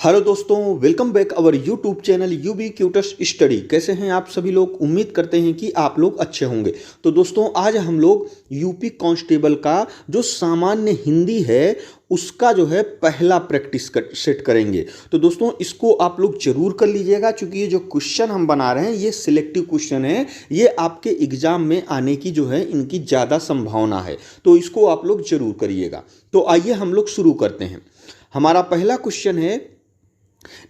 Hello दोस्तों, welcome back our YouTube channel UB cutes study. कैसे हैं आप सभी लोग? उम्मीद करते हैं कि आप लोग अच्छे होंगे। तो दोस्तों, आज हम लोग यूपी कांस्टेबल का जो सामान्य हिंदी है उसका जो है पहला प्रैक्टिस सेट करेंगे। तो दोस्तों, इसको आप लोग जरूर कर लीजिएगा, क्योंकि ये जो क्वेश्चन हम बना रहे हैं ये सिलेक्टिव क्वेश्चन है। ये आपके एग्जाम में आने की जो है इनकी ज़्यादा संभावना है, तो इसको आप लोग जरूर करिएगा। तो आइए हम लोग शुरू करते हैं। हमारा पहला क्वेश्चन है,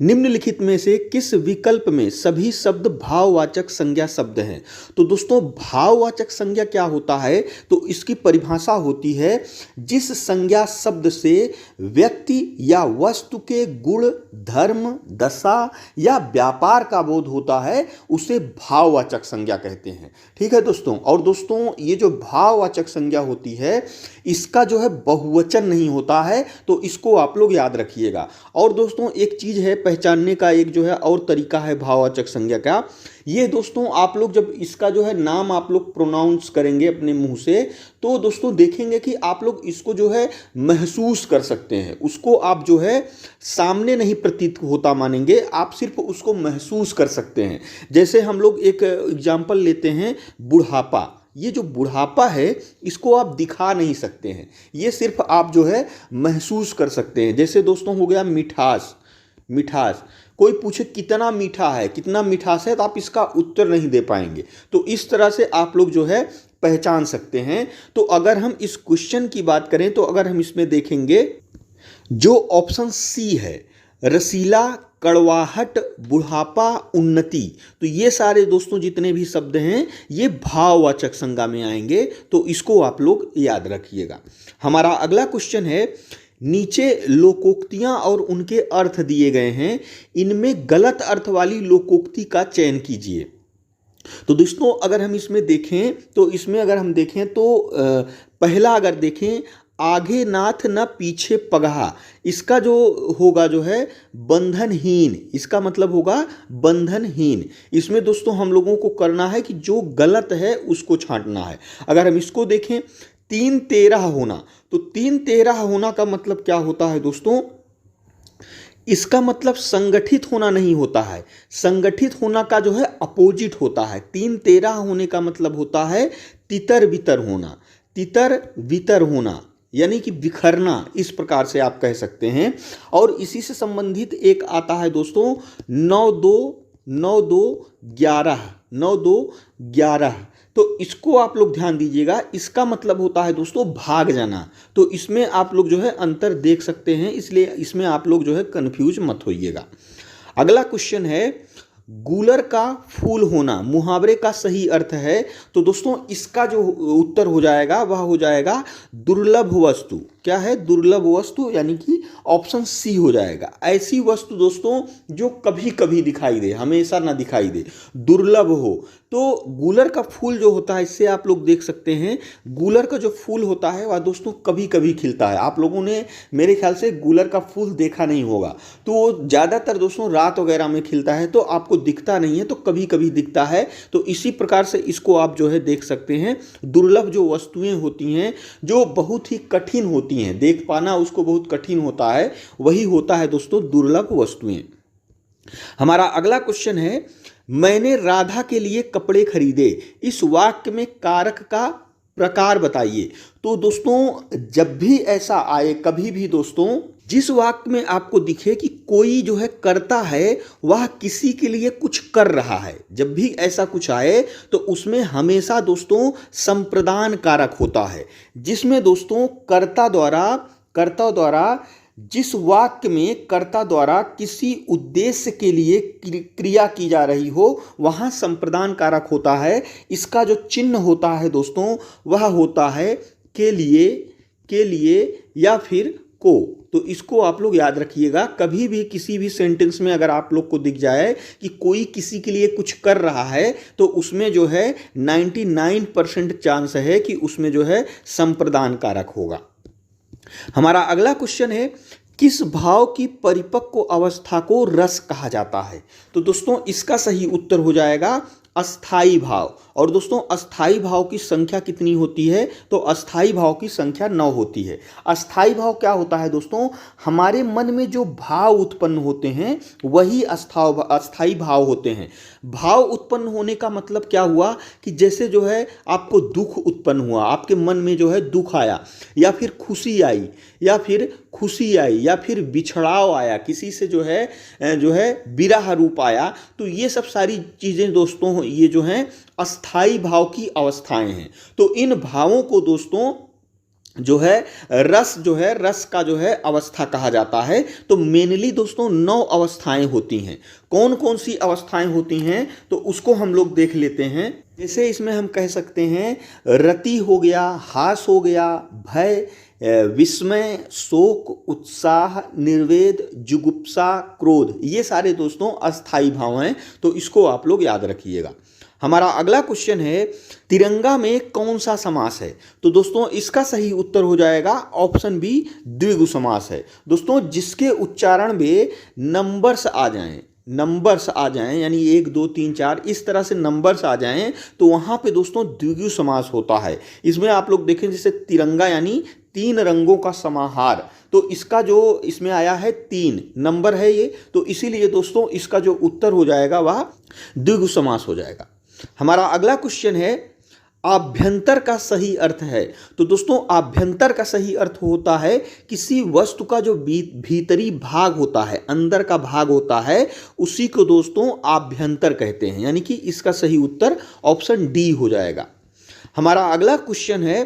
निम्नलिखित में से किस विकल्प में सभी शब्द भाववाचक संज्ञा शब्द हैं? तो दोस्तों, भाववाचक संज्ञा क्या होता है? तो इसकी परिभाषा होती है, जिस संज्ञा शब्द से व्यक्ति या वस्तु के गुण, धर्म, दशा या व्यापार का बोध होता है उसे भाववाचक संज्ञा कहते हैं। ठीक है दोस्तों। और दोस्तों, ये जो भाववाचक संज्ञा होती है इसका जो है बहुवचन नहीं होता है, तो इसको आप लोग याद रखिएगा। और दोस्तों, एक चीज है पहचानने का, एक जो है और तरीका है भाववाचक संज्ञा का। ये दोस्तों, आप लोग जब इसका जो है नाम आप लोग प्रोनाउंस करेंगे अपने मुंह से, तो दोस्तों देखेंगे कि आप लोग इसको जो है महसूस कर सकते हैं। उसको आप जो है सामने नहीं प्रतीत होता मानेंगे, आप सिर्फ उसको महसूस कर सकते हैं। जैसे हम लोग एक एग्जाम्पल लेते हैं, बुढ़ापा। ये जो बुढ़ापा है इसको आप दिखा नहीं सकते हैं, ये सिर्फ आप जो है महसूस कर सकते हैं। जैसे दोस्तों हो गया मिठास। मिठास, कोई पूछे कितना मीठा है, कितना मिठास है, तो आप इसका उत्तर नहीं दे पाएंगे। तो इस तरह से आप लोग जो है पहचान सकते हैं। तो अगर हम इस क्वेश्चन की बात करें, तो अगर हम इसमें देखेंगे, जो ऑप्शन सी है, रसीला, कड़वाहट, बुढ़ापा, उन्नति, तो ये सारे दोस्तों जितने भी शब्द हैं ये भाववाचक संज्ञा में आएंगे। तो इसको आप लोग याद रखिएगा। हमारा अगला क्वेश्चन है, नीचे लोकोक्तियां और उनके अर्थ दिए गए हैं, इनमें गलत अर्थ वाली लोकोक्ति का चयन कीजिए। तो दोस्तों, अगर हम इसमें देखें, तो इसमें अगर हम देखें तो पहला अगर देखें, आगे नाथ न पीछे पगहा, इसका जो होगा जो है बंधनहीन, इसका मतलब होगा बंधनहीन। इसमें दोस्तों हम लोगों को करना है कि जो गलत है उसको छांटना है। अगर हम इसको देखें, तीन तेरह होना, तो तीन तेरह होना का मतलब क्या होता है दोस्तों? इसका मतलब संगठित होना नहीं होता है, संगठित होना का जो है अपोजिट होता है। तीन तेरह होने का मतलब होता है तितर बितर होना, तितर बितर होना यानी कि बिखरना, इस प्रकार से आप कह सकते हैं। और इसी से संबंधित एक आता है दोस्तों, 9-2-9-2-11, 9-2-11, तो इसको आप लोग ध्यान दीजिएगा। इसका मतलब होता है दोस्तों भाग जाना। तो इसमें आप लोग जो है अंतर देख सकते हैं, इसलिए इसमें आप लोग जो है कंफ्यूज मत होइएगा। अगला क्वेश्चन है, गूलर का फूल होना मुहावरे का सही अर्थ है। तो दोस्तों, इसका जो उत्तर हो जाएगा वह हो जाएगा दुर्लभ वस्तु। क्या है? दुर्लभ वस्तु, यानी कि ऑप्शन सी हो जाएगा। ऐसी वस्तु दोस्तों जो कभी कभी दिखाई दे, हमेशा ना दिखाई दे, दुर्लभ हो। तो गूलर का फूल जो होता है, इससे आप लोग देख सकते हैं, गूलर का जो फूल होता है वह दोस्तों कभी कभी खिलता है। आप लोगों ने मेरे ख्याल से गूलर का फूल देखा नहीं होगा, तो वो ज़्यादातर दोस्तों रात वगैरह में खिलता है, तो आपको दिखता नहीं है, तो कभी कभी दिखता है। तो इसी प्रकार से इसको आप जो है देख सकते हैं। दुर्लभ जो वस्तुएं होती हैं, जो बहुत ही कठिन होती हैं, देख पाना उसको बहुत कठिन होता है, वही होता है दोस्तों दुर्लभ वस्तुएं। हमारा अगला क्वेश्चन है, मैंने राधा के लिए कपड़े खरीदे, इस वाक्य में कारक का प्रकार बताइए। तो दोस्तों, जब भी ऐसा आए, कभी भी दोस्तों, जिस वाक्य में आपको दिखे कि कोई जो है करता है, वह किसी के लिए कुछ कर रहा है, जब भी ऐसा कुछ आए तो उसमें हमेशा दोस्तों संप्रदान कारक होता है, जिसमें दोस्तों कर्ता द्वारा जिस वाक्य में कर्ता द्वारा किसी उद्देश्य के लिए क्रिया की जा रही हो वहाँ संप्रदान कारक होता है। इसका जो चिन्ह होता है दोस्तों वह होता है के लिए या फिर को। तो इसको आप लोग याद रखिएगा। कभी भी किसी भी सेंटेंस में अगर आप लोग को दिख जाए कि कोई किसी के लिए कुछ कर रहा है, तो उसमें जो है 99% चांस है कि उसमें जो है संप्रदान कारक होगा। हमारा अगला क्वेश्चन है, किस भाव की परिपक्व अवस्था को रस कहा जाता है? तो दोस्तों, इसका सही उत्तर हो जाएगा अस्थाई भाव। और दोस्तों अस्थाई भाव की संख्या कितनी होती है? तो अस्थाई भाव की संख्या 9 होती है। अस्थाई भाव क्या होता है दोस्तों? हमारे मन में जो भाव उत्पन्न होते हैं वही अस्थाई भाव होते हैं। भाव उत्पन्न होने का मतलब क्या हुआ कि जैसे जो है आपको दुख उत्पन्न हुआ, आपके मन में जो है दुख आया, या फिर खुशी आई, या फिर बिछड़ाव आया, किसी से जो है विरह रूप आया, तो ये सब सारी चीज़ें दोस्तों ये जो हैं अस्थाई भाव की अवस्थाएं हैं। तो इन भावों को दोस्तों रस का अवस्था कहा जाता है। तो मेनली दोस्तों 9 अवस्थाएं होती हैं। कौन कौन सी अवस्थाएं होती हैं तो उसको हम लोग देख लेते हैं। जैसे इसमें हम कह सकते हैं रति हो गया, हास हो गया, भय, विस्मय, शोक, उत्साह, निर्वेद, जुगुप्सा, क्रोध, ये सारे दोस्तों अस्थाई भाव हैं। तो इसको आप लोग याद रखिएगा। हमारा अगला क्वेश्चन है तिरंगा में कौन सा समास है? तो दोस्तों इसका सही उत्तर हो जाएगा ऑप्शन बी, द्विगु समास है। दोस्तों जिसके उच्चारण में नंबर्स आ जाएं यानी 1 2 3 4 इस तरह से नंबर्स आ जाएं तो वहां पे दोस्तों द्विगु समास होता है। इसमें आप लोग देखें जैसे तिरंगा यानी 3 रंगों का समाहार, तो इसका जो इसमें आया है 3 नंबर है ये, तो इसीलिए दोस्तों इसका जो उत्तर हो जाएगा वह द्विगु समास हो जाएगा। हमारा अगला क्वेश्चन है आभ्यंतर का सही अर्थ है। तो दोस्तों आभ्यंतर का सही अर्थ होता है किसी वस्तु का जो भीतरी भाग होता है, अंदर का भाग होता है, उसी को दोस्तों आभ्यंतर कहते हैं। यानी कि इसका सही उत्तर ऑप्शन डी हो जाएगा। हमारा अगला क्वेश्चन है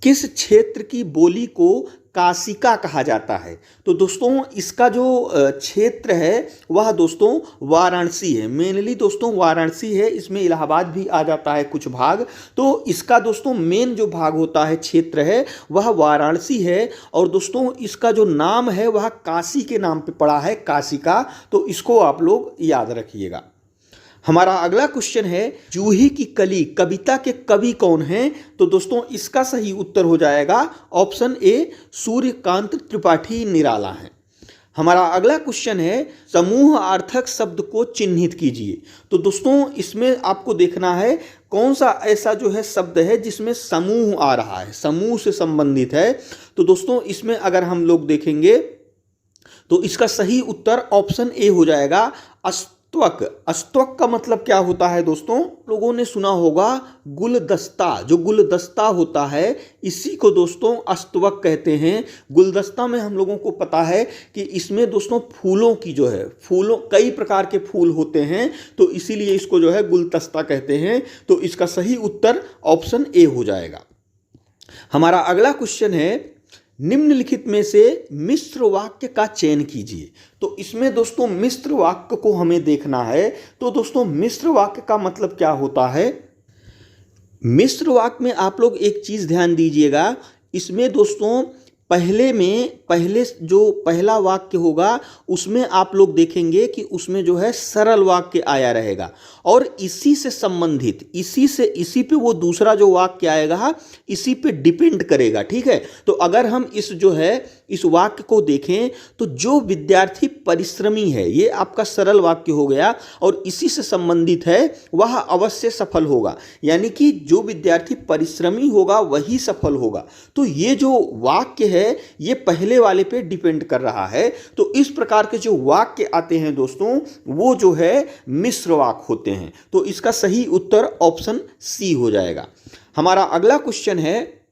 किस क्षेत्र की बोली को काशिका कहा जाता है? तो दोस्तों इसका जो क्षेत्र है वह दोस्तों वाराणसी है। मेनली दोस्तों वाराणसी है, इसमें इलाहाबाद भी आ जाता है कुछ भाग। तो इसका दोस्तों मेन जो भाग होता है, क्षेत्र है, वह वाराणसी है। और दोस्तों इसका जो नाम है वह काशी के नाम पे पड़ा है, काशिका। तो इसको आप लोग याद रखिएगा। हमारा अगला क्वेश्चन है जूही की कली कविता के कवि कौन हैं? तो दोस्तों इसका सही उत्तर हो जाएगा ऑप्शन ए, सूर्यकांत त्रिपाठी निराला है। हमारा अगला क्वेश्चन है समूह अर्थक शब्द को चिन्हित कीजिए। तो दोस्तों इसमें आपको देखना है कौन सा ऐसा जो है शब्द है जिसमें समूह आ रहा है, समूह से संबंधित है। तो दोस्तों इसमें अगर हम लोग देखेंगे तो इसका सही उत्तर ऑप्शन ए हो जाएगा अस्तवक। अस्तवक का मतलब क्या होता है दोस्तों? लोगों ने सुना होगा गुलदस्ता, जो गुलदस्ता होता है इसी को दोस्तों अस्तवक कहते हैं। गुलदस्ता में हम लोगों को पता है कि इसमें दोस्तों फूलों की जो है, कई प्रकार के फूल होते हैं, तो इसीलिए इसको जो है गुलदस्ता कहते हैं। तो इसका सही उत्तर ऑप्शन ए हो जाएगा। हमारा अगला क्वेश्चन है निम्नलिखित में से मिश्र वाक्य का चयन कीजिए। तो इसमें दोस्तों मिश्र वाक्य को हमें देखना है। तो दोस्तों मिश्र वाक्य का मतलब क्या होता है? मिश्र वाक्य में आप लोग एक चीज ध्यान दीजिएगा, इसमें दोस्तों पहले जो पहला वाक्य होगा उसमें आप लोग देखेंगे कि उसमें जो है सरल वाक्य आया रहेगा, और इसी से संबंधित इसी पे वो दूसरा जो वाक्य आएगा इसी पे डिपेंड करेगा। ठीक है, तो अगर हम इस वाक्य को देखें तो जो विद्यार्थी परिश्रमी है, ये आपका सरल वाक्य हो गया और इसी से संबंधित है, वह अवश्य सफल होगा। यानी कि जो विद्यार्थी परिश्रमी होगा वही सफल होगा। तो ये जो वाक्य है ये पहले वाले पे डिपेंड कर रहा है। तो इस प्रकार के जो वाक्य आते हैं दोस्तों वो जो है मिश्र वाक्य होते हैं। तो इसका सही उत्तर ऑप्शन सी हो जाएगा। हमारा अगला क्वेश्चन है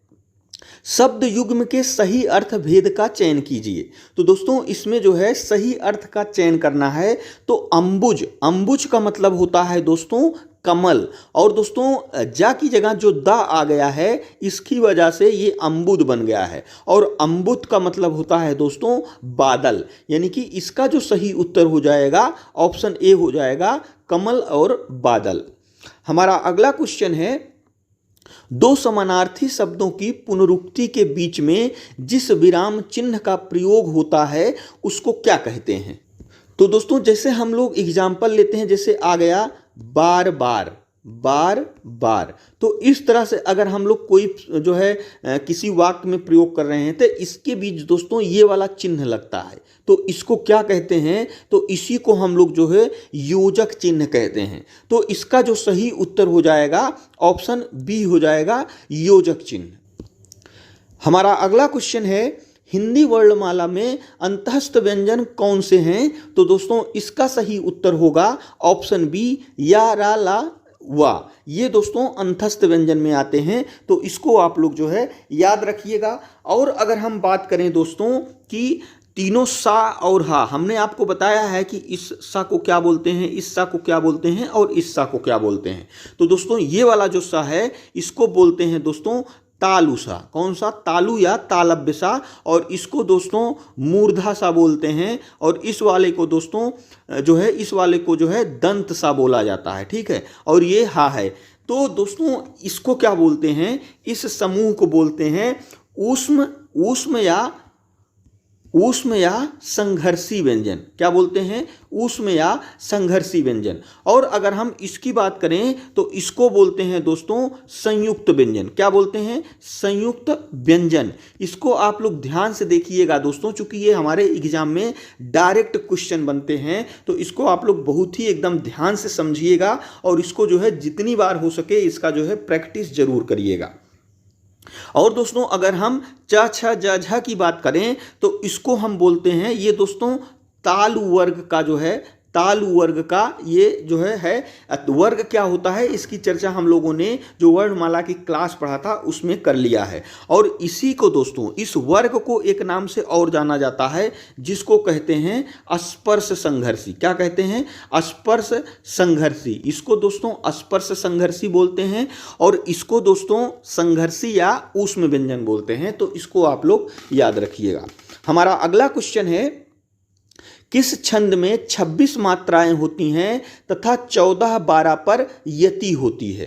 शब्द युग्म के सही अर्थ भेद का चयन कीजिए। तो दोस्तों इसमें जो है सही अर्थ का चयन करना है। तो अंबुज का मतलब होता है दोस्तों कमल, और दोस्तों जा की जगह जो दा आ गया है इसकी वजह से ये अम्बुद बन गया है, और अम्बुद का मतलब होता है दोस्तों बादल। यानी कि इसका जो सही उत्तर हो जाएगा ऑप्शन ए हो जाएगा, कमल और बादल। हमारा अगला क्वेश्चन है दो समानार्थी शब्दों की पुनरुक्ति के बीच में जिस विराम चिन्ह का प्रयोग होता है उसको क्या कहते हैं? तो दोस्तों जैसे हम लोग एग्जाम्पल लेते हैं, जैसे आ गया बार बार, बार बार। तो इस तरह से अगर हम लोग कोई जो है किसी वाक्य में प्रयोग कर रहे हैं तो इसके बीच दोस्तों ये वाला चिन्ह लगता है, तो इसको क्या कहते हैं, तो इसी को हम लोग जो है योजक चिन्ह कहते हैं। तो इसका जो सही उत्तर हो जाएगा ऑप्शन बी हो जाएगा, योजक चिन्ह। हमारा अगला क्वेश्चन है, हिंदी वर्णमाला में अंतःस्थ व्यंजन कौन से हैं? तो दोस्तों इसका सही उत्तर होगा ऑप्शन बी, या, रा, ला, वा। ये दोस्तों अंतःस्थ व्यंजन में आते हैं, तो इसको आप लोग जो है याद रखिएगा। और अगर हम बात करें दोस्तों कि तीनों सा और हा, हमने आपको बताया है कि इस सा को क्या बोलते हैं, इस सा को क्या बोलते हैं और इस सा को क्या बोलते हैं। तो दोस्तों ये वाला जो सा है इसको बोलते हैं दोस्तों तालु सा। कौन सा? तालु या तालव्य सा। और इसको दोस्तों मूर्धा सा बोलते हैं। और इस वाले को दोस्तों जो है, इस वाले को जो है दंत सा बोला जाता है, ठीक है। और ये हा है। तो दोस्तों इसको क्या बोलते हैं, इस समूह को बोलते हैं ऊष्म या संघर्षी व्यंजन। क्या बोलते हैं? ऊष्म या संघर्षी व्यंजन। और अगर हम इसकी बात करें तो इसको बोलते हैं दोस्तों संयुक्त व्यंजन। क्या बोलते हैं? संयुक्त व्यंजन। इसको आप लोग ध्यान से देखिएगा दोस्तों, चूंकि ये हमारे एग्जाम में डायरेक्ट क्वेश्चन बनते हैं, तो इसको आप लोग बहुत ही एकदम ध्यान से समझिएगा और इसको जो है जितनी बार हो सके इसका जो है प्रैक्टिस जरूर करिएगा। और दोस्तों अगर हम च छ ज झ की बात करें तो इसको हम बोलते हैं, ये दोस्तों तालु वर्ग का जो है, तालु वर्ग का ये जो है वर्ग क्या होता है, इसकी चर्चा हम लोगों ने जो वर्णमाला की क्लास पढ़ा था उसमें कर लिया है। और इसी को दोस्तों, इस वर्ग को एक नाम से और जाना जाता है जिसको कहते हैं स्पर्श संघर्षी। क्या कहते हैं? स्पर्श संघर्षी। इसको दोस्तों स्पर्श संघर्षी बोलते हैं और इसको दोस्तों संघर्षी या ऊष्म व्यंजन बोलते हैं। तो इसको आप लोग याद रखिएगा। हमारा अगला क्वेश्चन है, किस छंद में 26 मात्राएं होती हैं तथा 14-12 पर यति होती है?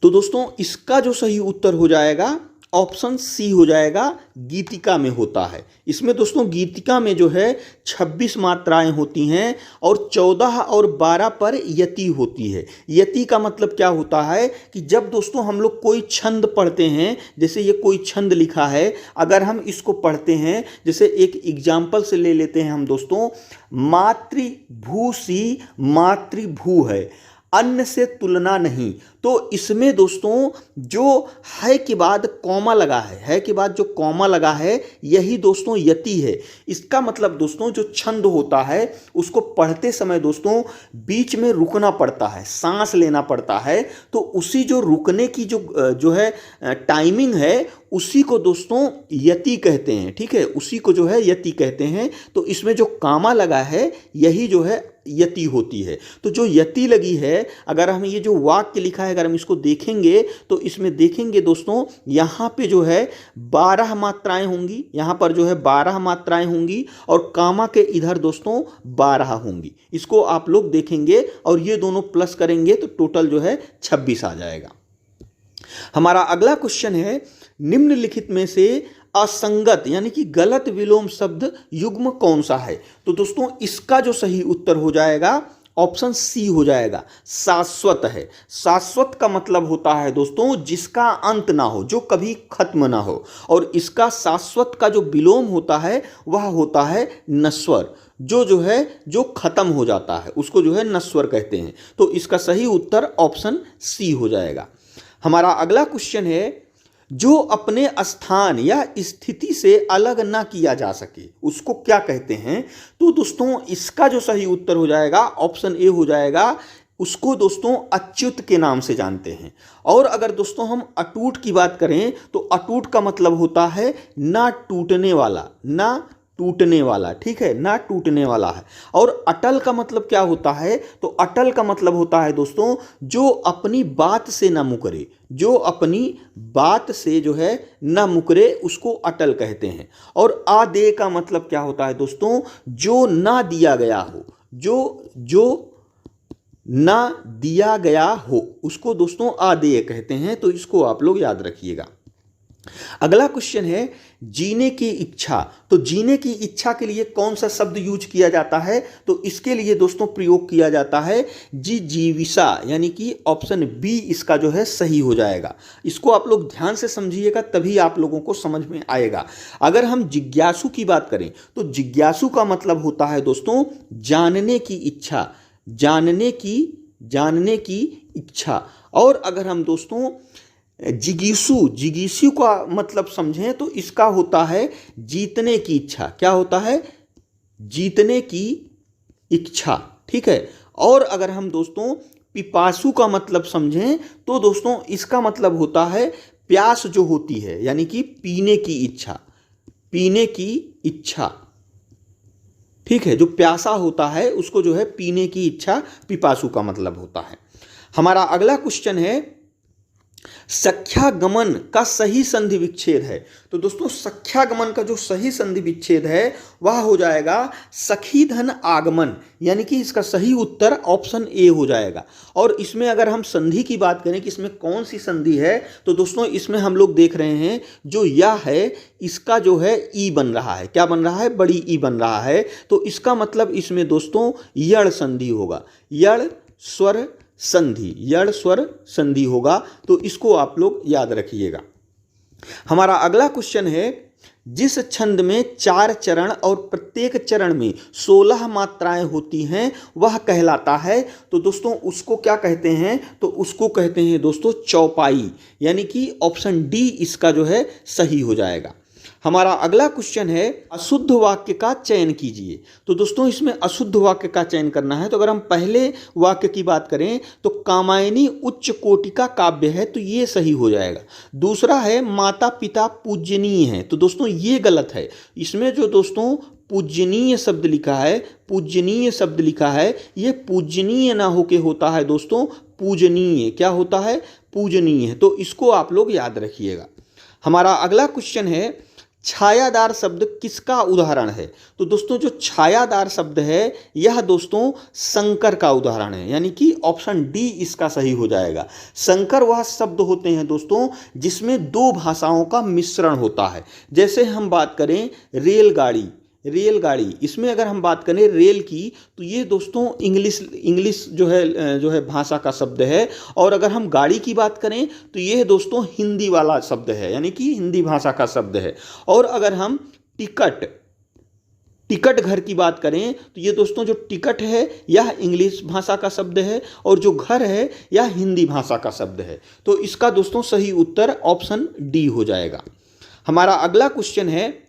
तो दोस्तों इसका जो सही उत्तर हो जाएगा ऑप्शन सी हो जाएगा, गीतिका में होता है। इसमें दोस्तों गीतिका में जो है 26 मात्राएं होती हैं और 14 और 12 पर यति होती है। यति का मतलब क्या होता है कि जब दोस्तों हम लोग कोई छंद पढ़ते हैं, जैसे ये कोई छंद लिखा है, अगर हम इसको पढ़ते हैं, जैसे एक एग्जाम्पल से ले लेते हैं हम दोस्तों, मातृभूसी मातृभू है, अन्न से तुलना नहीं। तो इसमें दोस्तों जो है के बाद कॉमा लगा है के बाद जो कॉमा लगा है, यही दोस्तों यति है। इसका मतलब दोस्तों जो छंद होता है उसको पढ़ते समय दोस्तों बीच में रुकना पड़ता है, सांस लेना पड़ता है। तो उसी जो रुकने की जो है टाइमिंग है, उसी को दोस्तों यति कहते हैं, ठीक है। उसी को जो है यति कहते हैं। तो इसमें जो कामा लगा है यही जो है यति होती है। तो जो यति लगी है, अगर हम ये जो वाक्य लिखा है अगर हम इसको देखेंगे तो इसमें देखेंगे दोस्तों यहाँ पे जो है 12 मात्राएं होंगी, यहाँ पर जो है 12 मात्राएं होंगी और कामा के इधर दोस्तों 12 होंगी। इसको आप लोग देखेंगे और ये दोनों प्लस करेंगे तो टोटल जो है 26 आ जाएगा। हमारा अगला क्वेश्चन है, निम्नलिखित में से असंगत यानी कि गलत विलोम शब्द युग्म कौन सा है? तो दोस्तों इसका जो सही उत्तर हो जाएगा ऑप्शन सी हो जाएगा, शाश्वत है। शाश्वत का मतलब होता है दोस्तों जिसका अंत ना हो, जो कभी खत्म ना हो। और इसका शाश्वत का जो विलोम होता है वह होता है नश्वर, जो है जो खत्म हो जाता है उसको जो है नश्वर कहते हैं। तो इसका सही उत्तर ऑप्शन सी हो जाएगा। हमारा अगला क्वेश्चन है, जो अपने स्थान या स्थिति से अलग ना किया जा सके उसको क्या कहते हैं? तो दोस्तों इसका जो सही उत्तर हो जाएगा ऑप्शन ए हो जाएगा, उसको दोस्तों अच्युत के नाम से जानते हैं। और अगर दोस्तों हम अटूट की बात करें तो अटूट का मतलब होता है ना टूटने वाला, ना टूटने वाला, ठीक है, ना टूटने वाला है। और अटल का मतलब क्या होता है? तो अटल का मतलब होता है दोस्तों जो अपनी बात से ना मुकरे, जो अपनी बात से जो है ना मुकरे उसको अटल कहते हैं। और आदेय का मतलब क्या होता है दोस्तों? जो ना दिया गया हो, जो ना दिया गया हो उसको दोस्तों आदेय कहते हैं। तो इसको आप लोग याद रखिएगा। अगला क्वेश्चन है, जीने की इच्छा, तो जीने की इच्छा के लिए कौन सा शब्द यूज किया जाता है? तो इसके लिए दोस्तों प्रयोग किया जाता है जिजीविषा, यानी कि ऑप्शन बी इसका जो है सही हो जाएगा। इसको आप लोग ध्यान से समझिएगा, तभी आप लोगों को समझ में आएगा। अगर हम जिज्ञासु की बात करें तो जिज्ञासु का मतलब होता है दोस्तों जानने की इच्छा, जानने की इच्छा। और अगर हम दोस्तों जिगीषु का मतलब समझें तो इसका होता है जीतने की इच्छा। क्या होता है? जीतने की इच्छा, ठीक है। और अगर हम दोस्तों पिपासु का मतलब समझें तो दोस्तों इसका मतलब होता है प्यास जो होती है, यानी कि पीने की इच्छा, ठीक है। जो प्यासा होता है उसको जो है पीने की इच्छा पिपासु का मतलब होता है। हमारा अगला क्वेश्चन है सख्यागमन का सही संधि विच्छेद है। तो दोस्तों सख्यागमन का जो सही संधि विच्छेद है वह हो जाएगा सखी धन आगमन, यानी कि इसका सही उत्तर ऑप्शन ए हो जाएगा। और इसमें अगर हम संधि की बात करें कि इसमें कौन सी संधि है, तो दोस्तों इसमें हम लोग देख रहे हैं जो यह है इसका जो है ई बन रहा है। क्या बन रहा है? बड़ी ई बन रहा है। तो इसका मतलब इसमें दोस्तों यड़ संधि होगा, यड़ स्वर संधि होगा। तो इसको आप लोग याद रखिएगा। हमारा अगला क्वेश्चन है जिस छंद में 4 चरण और प्रत्येक चरण में 16 मात्राएं होती हैं वह कहलाता है। तो दोस्तों उसको क्या कहते हैं? तो उसको कहते हैं दोस्तों चौपाई, यानी कि ऑप्शन डी इसका जो है सही हो जाएगा। हमारा अगला क्वेश्चन है अशुद्ध वाक्य का चयन कीजिए। तो दोस्तों इसमें अशुद्ध वाक्य का चयन करना है। तो अगर हम पहले वाक्य की बात करें तो कामायनी उच्च कोटि का काव्य है, तो ये सही हो जाएगा। दूसरा है माता पिता पूजनीय है, तो दोस्तों ये गलत है। इसमें जो दोस्तों पूजनीय शब्द लिखा है ये पूजनीय ना होके होता है दोस्तों पूजनीय। क्या होता है? पूजनीय है। तो इसको आप लोग याद रखिएगा। हमारा अगला क्वेश्चन है छायादार शब्द किसका उदाहरण है? तो दोस्तों जो छायादार शब्द है यह दोस्तों संकर का उदाहरण है, यानी कि ऑप्शन डी इसका सही हो जाएगा। संकर वह शब्द होते हैं दोस्तों जिसमें 2 भाषाओं का मिश्रण होता है। जैसे हम बात करें रेलगाड़ी, इसमें अगर हम बात करें रेल की तो ये दोस्तों इंग्लिश जो है भाषा का शब्द है। और अगर हम गाड़ी की बात करें तो ये दोस्तों हिंदी वाला शब्द है, यानी कि हिंदी भाषा का शब्द है। और अगर हम टिकट घर की बात करें तो ये दोस्तों जो टिकट है यह इंग्लिश भाषा का शब्द है और जो घर है यह हिंदी भाषा का शब्द है। तो इसका दोस्तों सही उत्तर ऑप्शन डी हो जाएगा। हमारा अगला क्वेश्चन है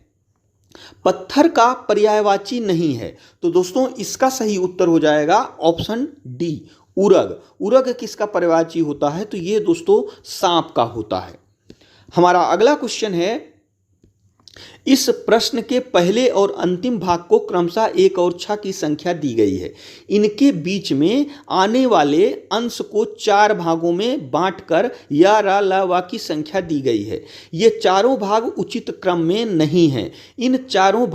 पत्थर का पर्यायवाची नहीं है। तो दोस्तों इसका सही उत्तर हो जाएगा ऑप्शन डी उरग किसका पर्यायवाची होता है? तो ये दोस्तों सांप का होता है। हमारा अगला क्वेश्चन है इस प्रश्न के पहले और अंतिम भाग को क्रमशः 1 और 6 की संख्या दी गई है। इनके बीच में आने वाले अंश को 4 भागों में बांटकर या रा ला वा की संख्या दी गई है। ये चारों भाग उचित क्रम में नहीं हैं। इन चारों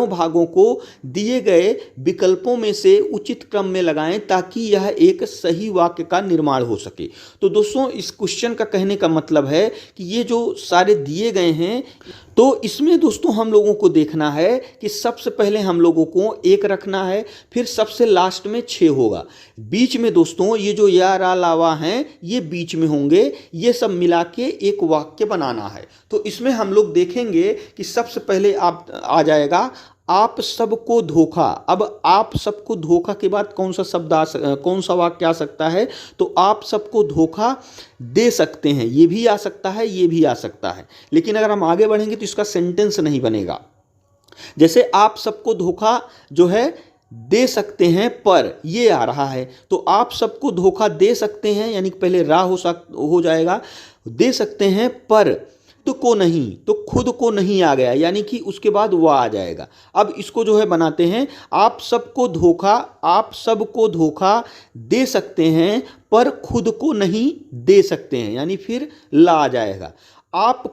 भागों को दिए गए विकल्पों में से उचित क्रम में लगाएं ताकि यह एक सही वाक्य का निर्माण हो सके। तो दोस्तों इस क्वेश्चन का कहने का मतलब है कि ये जो सारे दिए गए हैं तो इसमें दोस्तों हम लोगों को देखना है कि सबसे पहले हम लोगों को 1 रखना है, फिर सबसे लास्ट में 6 होगा। बीच में दोस्तों ये जो या रा लावा हैं ये बीच में होंगे, ये सब मिला के एक वाक्य बनाना है। तो इसमें हम लोग देखेंगे कि सबसे पहले आप आ जाएगा आप सबको धोखा। अब आप सबको धोखा के बाद कौन सा वाक्य आ सकता है? तो आप सबको धोखा दे सकते हैं, ये भी आ सकता है, ये भी आ सकता है। लेकिन अगर हम आगे बढ़ेंगे तो इसका सेंटेंस नहीं बनेगा। जैसे आप सबको धोखा जो है दे सकते हैं पर ये आ रहा है, तो आप सबको धोखा दे सकते हैं यानी कि पहले रा हो जाएगा, दे सकते हैं पर खुद को नहीं, तो खुद को नहीं आ गया यानी कि उसके बाद वह आ जाएगा। अब इसको जो है बनाते हैं आप सबको धोखा दे सकते हैं पर खुद को नहीं दे सकते हैं, यानी फिर ला आ जाएगा। आप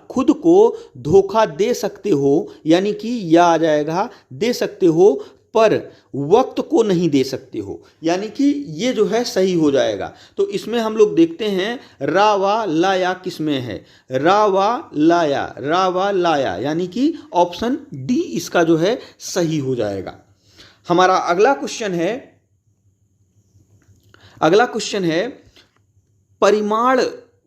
खुद को धोखा दे सकते हो यानी कि या आ जाएगा, दे सकते हो पर वक्त को नहीं दे सकते हो, यानी कि ये जो है सही हो जाएगा। तो इसमें हम लोग देखते हैं रावा लाया किसमें है, रावा लाया, यानी कि ऑप्शन डी इसका जो है सही हो जाएगा। हमारा अगला क्वेश्चन है परिमाण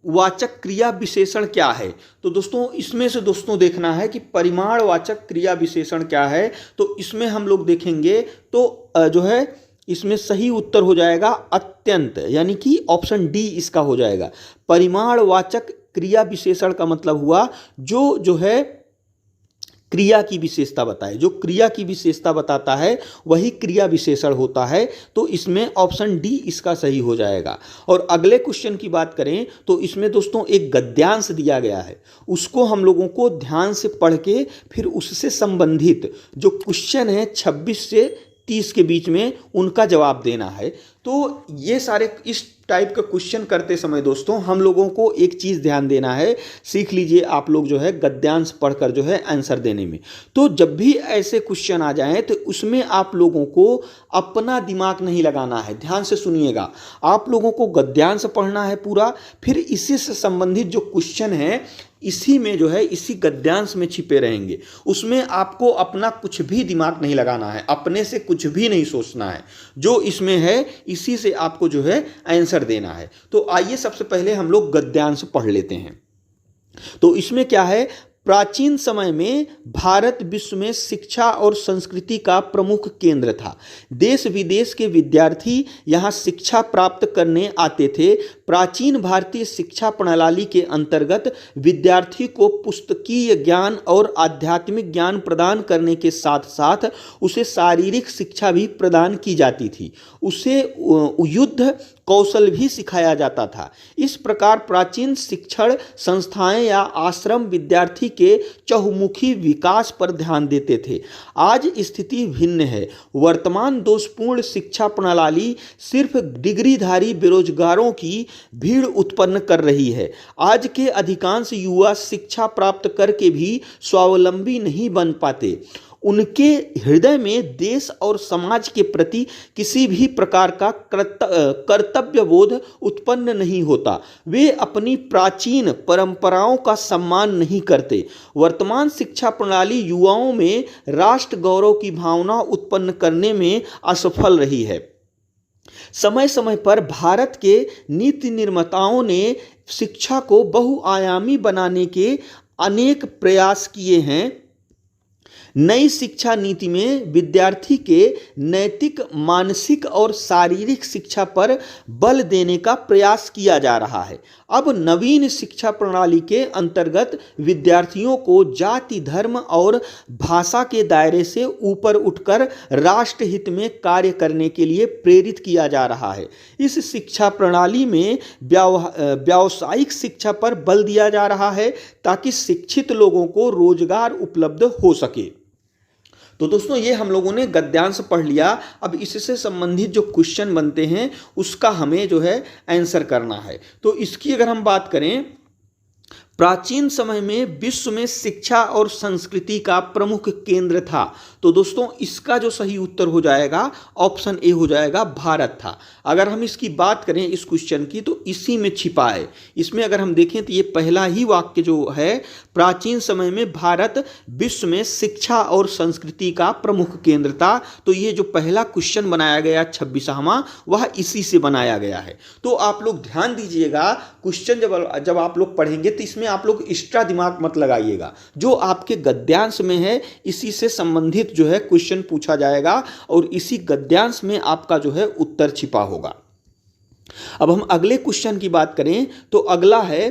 वाचक क्रिया विशेषण क्या है। तो दोस्तों इसमें से दोस्तों देखना है कि परिमाण वाचक क्रिया विशेषण क्या है। तो इसमें हम लोग देखेंगे तो जो है इसमें सही उत्तर हो जाएगा अत्यंत, यानी कि ऑप्शन डी इसका हो जाएगा। परिमाण वाचक क्रिया विशेषण का मतलब हुआ जो है क्रिया की विशेषता बताए, जो क्रिया की विशेषता बताता है वही क्रिया विशेषण होता है। तो इसमें ऑप्शन डी इसका सही हो जाएगा। और अगले क्वेश्चन की बात करें तो इसमें दोस्तों एक गद्यांश दिया गया है, उसको हम लोगों को ध्यान से पढ़ के फिर उससे संबंधित जो क्वेश्चन है 26 से 30 के बीच में उनका जवाब देना है। तो ये सारे इस टाइप का क्वेश्चन करते समय दोस्तों हम लोगों को एक चीज़ ध्यान देना है, सीख लीजिए आप लोग जो है गद्यांश पढ़कर जो है आंसर देने में। तो जब भी ऐसे क्वेश्चन आ जाएं तो उसमें आप लोगों को अपना दिमाग नहीं लगाना है, ध्यान से सुनिएगा। आप लोगों को गद्यांश पढ़ना है पूरा, फिर इसी से संबंधित जो क्वेश्चन है इसी में जो है इसी गद्यांश में छिपे रहेंगे। उसमें आपको अपना कुछ भी दिमाग नहीं लगाना है, अपने से कुछ भी नहीं सोचना है, जो इसमें है इसी से आपको जो है आंसर देना है। तो आइए सबसे पहले हम लोग गद्यांश पढ़ लेते हैं। तो इसमें क्या है, प्राचीन समय में भारत विश्व में शिक्षा और संस्कृति का प्रमुख केंद्र था। देश विदेश के विद्यार्थी यहाँ शिक्षा प्राप्त करने आते थे। प्राचीन भारतीय शिक्षा प्रणाली के अंतर्गत विद्यार्थी को पुस्तकीय ज्ञान और आध्यात्मिक ज्ञान प्रदान करने के साथ साथ उसे शारीरिक शिक्षा भी प्रदान की जाती थी। उसे युद्ध कौशल भी सिखाया जाता था। इस प्रकार प्राचीन शिक्षण संस्थाएं या आश्रम विद्यार्थी के चहुमुखी विकास पर ध्यान देते थे। आज स्थिति भिन्न है। वर्तमान दोषपूर्ण शिक्षा प्रणाली सिर्फ डिग्रीधारी बेरोजगारों की भीड़ उत्पन्न कर रही है। आज के अधिकांश युवा शिक्षा प्राप्त करके भी स्वावलंबी नहीं बन पाते। उनके हृदय में देश और समाज के प्रति किसी भी प्रकार का कर्तव्य बोध उत्पन्न नहीं होता। वे अपनी प्राचीन परंपराओं का सम्मान नहीं करते। वर्तमान शिक्षा प्रणाली युवाओं में राष्ट्र गौरव की भावना उत्पन्न करने में असफल रही है। समय समय पर भारत के नीति निर्माताओं ने शिक्षा को बहुआयामी बनाने के अनेक प्रयास किए हैं। नई शिक्षा नीति में विद्यार्थी के नैतिक, मानसिक और शारीरिक शिक्षा पर बल देने का प्रयास किया जा रहा है। अब नवीन शिक्षा प्रणाली के अंतर्गत विद्यार्थियों को जाति, धर्म और भाषा के दायरे से ऊपर उठकर राष्ट्र हित में कार्य करने के लिए प्रेरित किया जा रहा है। इस शिक्षा प्रणाली में व्यावसायिक शिक्षा पर बल दिया जा रहा है ताकि शिक्षित लोगों को रोजगार उपलब्ध हो सके। तो दोस्तों ये हम लोगों ने गद्यांश पढ़ लिया। अब इससे संबंधित जो क्वेश्चन बनते हैं उसका हमें जो है आंसर करना है। तो इसकी अगर हम बात करें, प्राचीन समय में विश्व में शिक्षा और संस्कृति का प्रमुख केंद्र था। तो दोस्तों इसका जो सही उत्तर हो जाएगा ऑप्शन ए हो जाएगा, भारत था। अगर हम इसकी बात करें इस क्वेश्चन की तो इसी में छिपा है। इसमें अगर हम देखें तो ये पहला ही वाक्य जो है, प्राचीन समय में भारत विश्व में शिक्षा और संस्कृति का प्रमुख केंद्र था। तो ये जो पहला क्वेश्चन बनाया गया 26वां वह इसी से बनाया गया है। तो आप लोग ध्यान दीजिएगा, क्वेश्चन जब आप लोग पढ़ेंगे तो इसमें आप लोग एक्स्ट्रा दिमाग मत लगाइएगा। जो आपके गद्यांश में है इसी से संबंधित जो है क्वेश्चन पूछा जाएगा और इसी गद्यांश में आपका जो है उत्तर छिपा होगा। अब हम अगले क्वेश्चन की बात करें तो अगला है,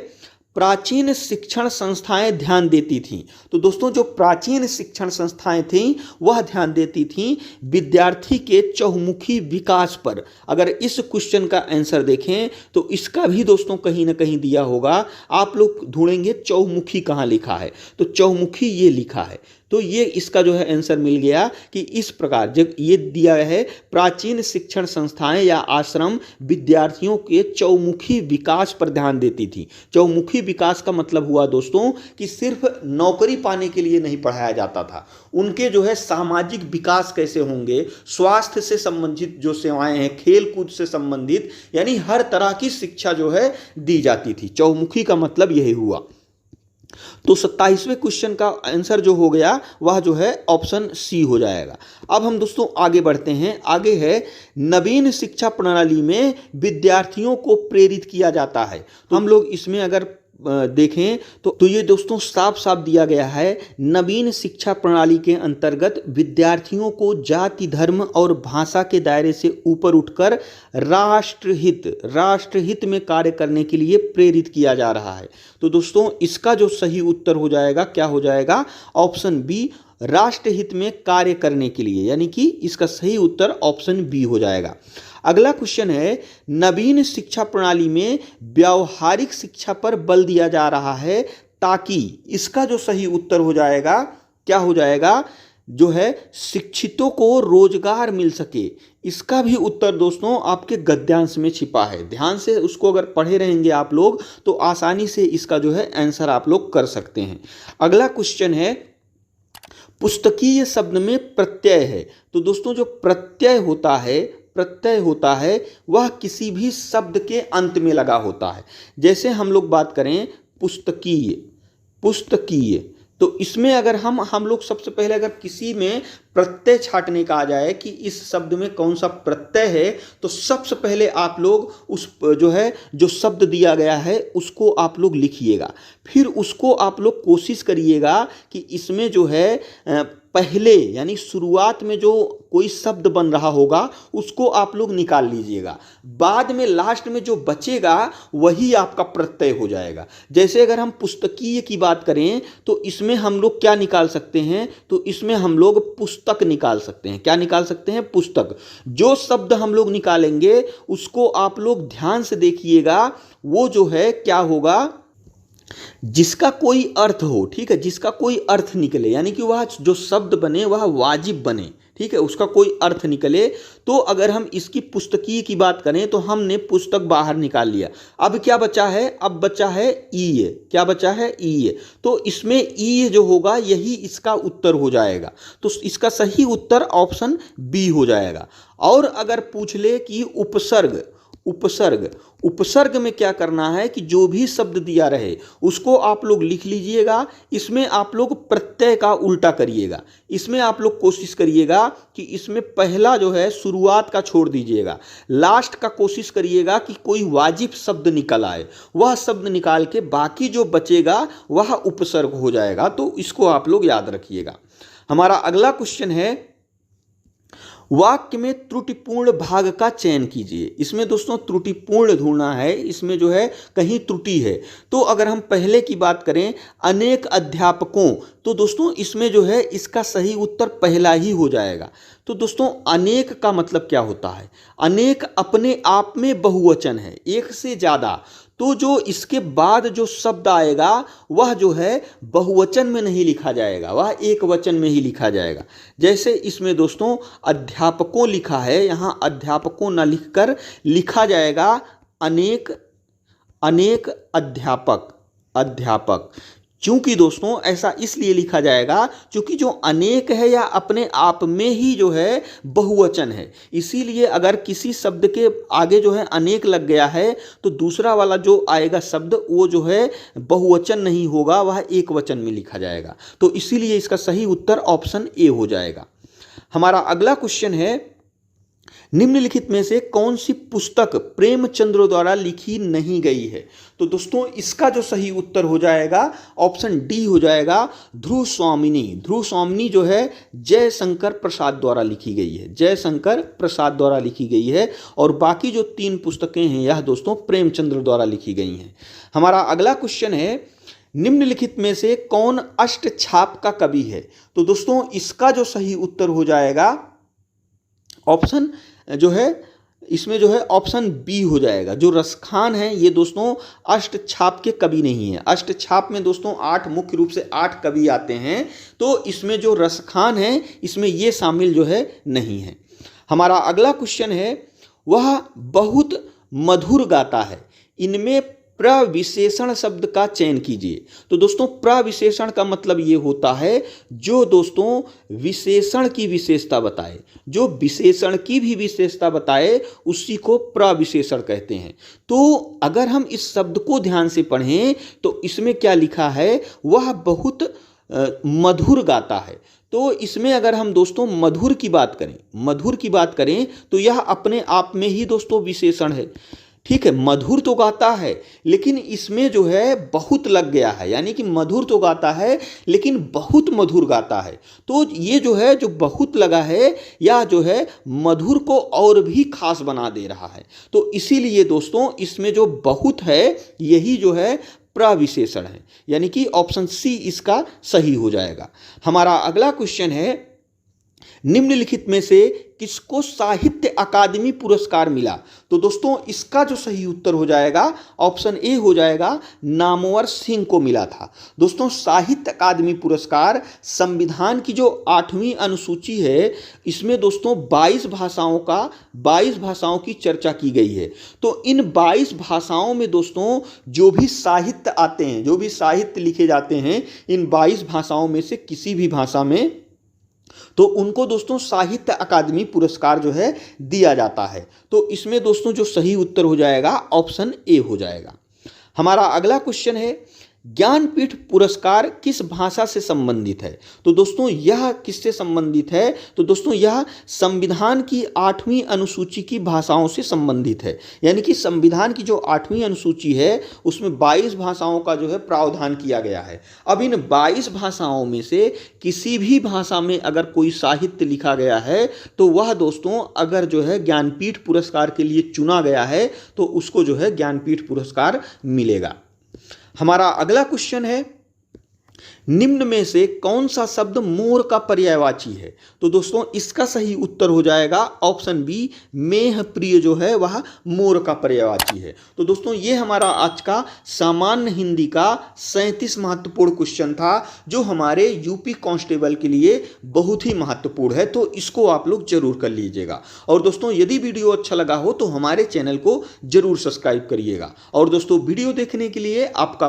प्राचीन शिक्षण संस्थाएं ध्यान देती थीं। तो दोस्तों जो प्राचीन शिक्षण संस्थाएं थीं वह ध्यान देती थीं विद्यार्थी के चहुमुखी विकास पर। अगर इस क्वेश्चन का आंसर देखें तो इसका भी दोस्तों कहीं ना कहीं दिया होगा। आप लोग ढूंढेंगे चहुमुखी कहाँ लिखा है, तो चहुमुखी ये लिखा है। तो ये इसका जो है आंसर मिल गया कि इस प्रकार जब ये दिया है, प्राचीन शिक्षण संस्थाएं या आश्रम विद्यार्थियों के चौमुखी विकास पर ध्यान देती थी। चौमुखी विकास का मतलब हुआ दोस्तों कि सिर्फ नौकरी पाने के लिए नहीं पढ़ाया जाता था, उनके जो है सामाजिक विकास कैसे होंगे, स्वास्थ्य से संबंधित जो सेवाएं हैं, खेल कूद से संबंधित, यानी हर तरह की शिक्षा जो है दी जाती थी। चौमुखी का मतलब यही हुआ। तो 27वें क्वेश्चन का आंसर जो हो गया वह जो है ऑप्शन सी हो जाएगा। अब हम दोस्तों आगे बढ़ते हैं। आगे है नवीन शिक्षा प्रणाली में विद्यार्थियों को प्रेरित किया जाता है। तो हम लोग इसमें अगर देखें तो ये दोस्तों साफ साफ दिया गया है, नवीन शिक्षा प्रणाली के अंतर्गत विद्यार्थियों को जाति, धर्म और भाषा के दायरे से ऊपर उठकर राष्ट्रहित में कार्य करने के लिए प्रेरित किया जा रहा है। तो दोस्तों इसका जो सही उत्तर हो जाएगा क्या हो जाएगा, ऑप्शन बी, राष्ट्रहित में कार्य करने के लिए, यानी कि इसका सही उत्तर ऑप्शन बी हो जाएगा। अगला क्वेश्चन है, नवीन शिक्षा प्रणाली में व्यावहारिक शिक्षा पर बल दिया जा रहा है ताकि, इसका जो सही उत्तर हो जाएगा क्या हो जाएगा, जो है शिक्षितों को रोजगार मिल सके। इसका भी उत्तर दोस्तों आपके गद्यांश में छिपा है, ध्यान से उसको अगर पढ़े रहेंगे आप लोग तो आसानी से इसका जो है आंसर आप लोग कर सकते हैं। अगला क्वेश्चन है, पुस्तकीय शब्द में प्रत्यय है। तो दोस्तों जो प्रत्यय होता है वह किसी भी शब्द के अंत में लगा होता है। जैसे हम लोग बात करें पुस्तकीय, तो इसमें अगर हम लोग सबसे पहले अगर किसी में प्रत्यय छांटने का आ जाए कि इस शब्द में कौन सा प्रत्यय है, तो सबसे पहले आप लोग उस जो शब्द दिया गया है उसको आप लोग लिखिएगा, फिर उसको आप लोग कोशिश करिएगा कि इसमें जो है पहले यानी शुरुआत में जो कोई शब्द बन रहा होगा उसको आप लोग निकाल लीजिएगा, बाद में लास्ट में जो बचेगा वही आपका प्रत्यय हो जाएगा। जैसे अगर हम पुस्तकीय की बात करें तो इसमें हम लोग क्या निकाल सकते हैं, तो इसमें हम लोग पुस्तक निकाल सकते हैं। क्या निकाल सकते हैं, पुस्तक। जो शब्द हम लोग निकालेंगे उसको आप लोग ध्यान से देखिएगा, वो जो है क्या होगा, जिसका कोई अर्थ हो, ठीक है, जिसका कोई अर्थ निकले, यानी कि वह जो शब्द बने वह वाजिब बने, ठीक है, उसका कोई अर्थ निकले। तो अगर हम इसकी पुस्तकीय की बात करें तो हमने पुस्तक बाहर निकाल लिया, अब क्या बचा है, अब बचा है ई, क्या बचा है, ई। तो इसमें ई जो होगा यही इसका उत्तर हो जाएगा, तो इसका सही उत्तर ऑप्शन बी हो जाएगा। और अगर पूछ ले कि उपसर्ग में क्या करना है कि जो भी शब्द दिया रहे उसको आप लोग लिख लीजिएगा, इसमें आप लोग प्रत्यय का उल्टा करिएगा, इसमें आप लोग कोशिश करिएगा कि इसमें पहला जो है शुरुआत का छोड़ दीजिएगा, लास्ट का कोशिश करिएगा कि कोई वाजिब शब्द निकल आए, वह शब्द निकाल के बाकी जो बचेगा वह उपसर्ग हो जाएगा। तो इसको आप लोग याद रखिएगा। हमारा अगला क्वेश्चन है, वाक्य में त्रुटिपूर्ण भाग का चयन कीजिए। इसमें दोस्तों त्रुटिपूर्ण ढूंढना है, इसमें जो है कहीं त्रुटि है। तो अगर हम पहले की बात करें अनेक अध्यापकों, तो दोस्तों इसमें जो है इसका सही उत्तर पहला ही हो जाएगा। तो दोस्तों अनेक का मतलब क्या होता है, अनेक अपने आप में बहुवचन है, एक से ज़्यादा। तो जो इसके बाद जो शब्द आएगा वह जो है बहुवचन में नहीं लिखा जाएगा, वह एक वचन में ही लिखा जाएगा। जैसे इसमें दोस्तों अध्यापकों लिखा है, यहाँ अध्यापकों न लिखकर लिखा जाएगा अनेक अध्यापक। क्योंकि दोस्तों ऐसा इसलिए लिखा जाएगा क्योंकि जो अनेक है या अपने आप में ही जो है बहुवचन है, इसीलिए अगर किसी शब्द के आगे जो है अनेक लग गया है तो दूसरा वाला जो आएगा शब्द वो जो है बहुवचन नहीं होगा, वह एक वचन में लिखा जाएगा। तो इसीलिए इसका सही उत्तर ऑप्शन ए हो जाएगा। हमारा अगला क्वेश्चन है, निम्नलिखित में से कौन सी पुस्तक प्रेमचंद्र द्वारा लिखी नहीं गई है। तो दोस्तों इसका जो सही उत्तर हो जाएगा ऑप्शन डी हो जाएगा, ध्रुव स्वामिनी जो है जयशंकर प्रसाद द्वारा लिखी गई है, जयशंकर प्रसाद द्वारा लिखी गई है। और बाकी जो 3 पुस्तकें हैं यह दोस्तों प्रेमचंद्र द्वारा लिखी गई हैं। हमारा अगला क्वेश्चन है, निम्नलिखित में से कौन अष्टछाप का कवि है। तो दोस्तों इसका जो सही उत्तर हो जाएगा ऑप्शन जो है इसमें जो है ऑप्शन बी हो जाएगा। जो रसखान है ये दोस्तों अष्टछाप के कवि नहीं है। अष्टछाप में दोस्तों 8 मुख्य रूप से 8 कवि आते हैं, तो इसमें जो रसखान है इसमें ये शामिल जो है नहीं है। हमारा अगला क्वेश्चन है, वह बहुत मधुर गाता है, इनमें प्रविशेषण शब्द का चयन कीजिए। तो दोस्तों प्रविशेषण का मतलब ये होता है जो दोस्तों विशेषण की विशेषता बताए, जो विशेषण की भी विशेषता बताए उसी को प्रविशेषण कहते हैं। तो अगर हम इस शब्द को ध्यान से पढ़ें तो इसमें क्या लिखा है, वह बहुत मधुर गाता है। तो इसमें अगर हम दोस्तों मधुर की बात करें तो यह अपने आप में ही दोस्तों विशेषण है। ठीक है, मधुर तो गाता है लेकिन इसमें जो है बहुत लग गया है, यानी कि मधुर तो गाता है लेकिन बहुत मधुर गाता है। तो ये जो है जो बहुत लगा है या जो है मधुर को और भी खास बना दे रहा है। तो इसीलिए दोस्तों इसमें जो बहुत है यही जो है प्रविशेषण है, यानी कि ऑप्शन सी इसका सही हो जाएगा। हमारा अगला क्वेश्चन है, निम्नलिखित में से किसको साहित्य अकादमी पुरस्कार मिला। तो दोस्तों इसका जो सही उत्तर हो जाएगा ऑप्शन ए हो जाएगा, नामवर सिंह को मिला था। दोस्तों साहित्य अकादमी पुरस्कार संविधान की जो 8वीं अनुसूची है इसमें दोस्तों 22 भाषाओं की चर्चा की गई है। तो इन 22 भाषाओं में दोस्तों जो भी साहित्य आते हैं, जो भी साहित्य लिखे जाते हैं इन 22 भाषाओं में से किसी भी भाषा में, तो उनको दोस्तों साहित्य अकादमी पुरस्कार जो है दिया जाता है। तो इसमें दोस्तों जो सही उत्तर हो जाएगा ऑप्शन ए हो जाएगा। हमारा अगला क्वेश्चन है, ज्ञानपीठ पुरस्कार किस भाषा से संबंधित है। तो दोस्तों यह किससे संबंधित है, तो दोस्तों यह संविधान की 8वीं अनुसूची की भाषाओं से संबंधित है। यानी कि संविधान की जो 8वीं अनुसूची है उसमें 22 भाषाओं का जो है प्रावधान किया गया है। अब इन 22 भाषाओं में से किसी भी भाषा में अगर कोई साहित्य लिखा गया है तो वह दोस्तों अगर जो है ज्ञानपीठ पुरस्कार के लिए चुना गया है तो उसको जो है ज्ञानपीठ पुरस्कार मिलेगा। हमारा अगला क्वेश्चन है, निम्न में से कौन सा शब्द मोर का पर्यायवाची है। तो दोस्तों इसका सही उत्तर हो जाएगा ऑप्शन बी, मेह प्रिय जो है वह मोर का पर्यायवाची है। तो दोस्तों ये हमारा आज का सामान्य हिंदी का 37 महत्वपूर्ण क्वेश्चन था जो हमारे यूपी कांस्टेबल के लिए बहुत ही महत्वपूर्ण है। तो इसको आप लोग जरूर कर लीजिएगा। और दोस्तों यदि वीडियो अच्छा लगा हो तो हमारे चैनल को जरूर सब्सक्राइब करिएगा। और दोस्तों वीडियो देखने के लिए आपका